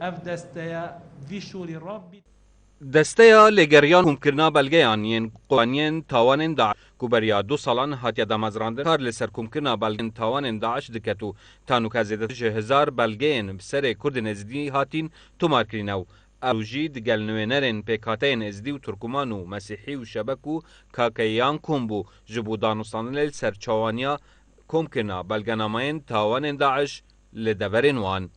اف دسته وی شوری رابی دسته لگریان کومکرنا بلگیان ین قوانین تاوان داعش کوبریا 2 سالان هاتیا دامازراندن کار لسر کومکرنا بلگین تاوان داعش دکتو تانو کازیده 1000 بلگین بسر کرد نزدی هاتین تومار کرینو اوجی دگل نوینرین پیکاتین ازدی و ترکمان و مسیحی و شبک و کاکیان کومبو جبو دانوستان سر چوانیا کومکرنا بلگنامین تاوان داعش لدورین وان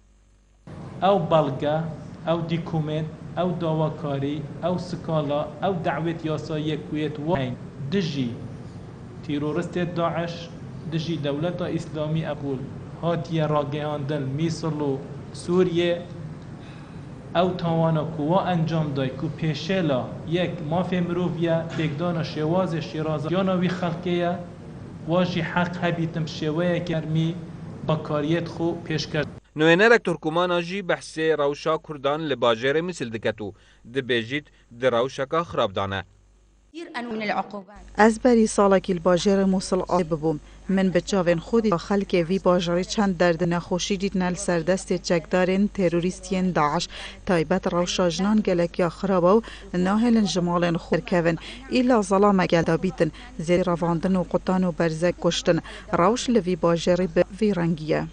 او بلغا او ديكومنت او داواكاري او سكالا او دعوة ياساية كويت وين دجي تيرورست داعش دجي دولة إسلامي أقول هاتيا راقيان دل ميصلو سوريا او تاوانا كوا انجام داي كو بيشيلا يك ما في مروفيا بيقدانا شواز الشيرازة يانا وي خلقيا واجي حق هبيتم شوايا كرمي بكاريت خو بيشكر نوێنەرێک تورکمانە ژی بەحسێ ڕەوشا کوردان لە باژێرە میسل دەکەت و دەبێژیت di ڕەوشەکە خراپدانە. Ez berî salekî li bajêrê Mosul avê bibûm. Min bi çavên xwe dît xelkê vî bajarê çend derdê nexweşî dîtine li ser destê çekdarên terorîstiyên Daeş. Taybet rewşa jinan gelekiya xirab û nahêlin ji malên xwe derkevin. Îla zalamek dabîtin, zêdî revandin û qutan û berzek kuştin. Rewş li vî bajarê bi vî rengî ye.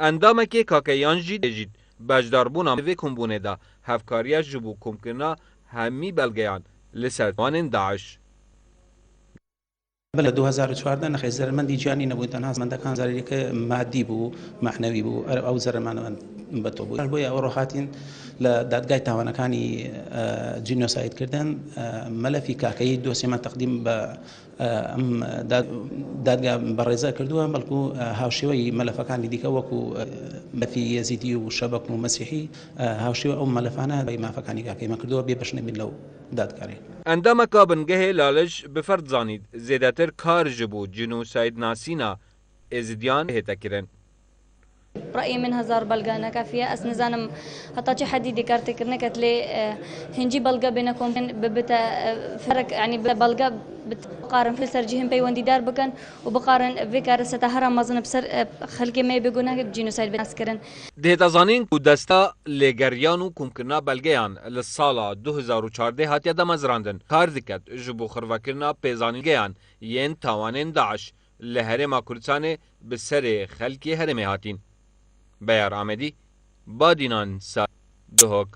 Endamekê kakeyan jî dêjît bejdarbûna vê kombûnê de hevkariya ji bo komkirina hemî belgeyan li ser wanên Daeş. بله 2014 نخی زرمندی جانی نبود تنها زمندکان زری که مادی بو معنوی بو او زرمان بتو بو البویا او روحاتین لدادگاه تاوانکانی جنوساید کردن ملفی کاکی دوسی من تقدیم با دادگاه بررزا کردوها بلکو هاوشوی ملفکانی دیگه وکو مفی یزیدی و شبک و مسیحی هاوشوی او ملفانه بای مافکانی کاکی ما کردوها بیبشنه بین لو دادگاری. Endameka bingehê lalij bi ferd zanît zêdetir kar ji bo cînosayidnasîna êzidiyan hêtekirin. رأيي من هزار بلغة نكافية أس نزانم حتى شي حديدي كارتي كرنكت لي هنجي بلغة بينكم ببتا فرق يعني بلغة بقارن في سرجيهم بي وندي دار بكن وبقارن في كارثة هرم مازن بسر خلقي ما بيقولنا جينوسايد بناسكرن دهتا زانین کو دستا لگریان و کومکرنا بلگیان لسالا 2014 هاتیا دمزراندن کار دکت جبو خروکرنا پیزانگیان ین تاوانین داعش لهرما کردستان بسر خلقی هرمی هاتین. بیار آمدی با دینان سا دهوک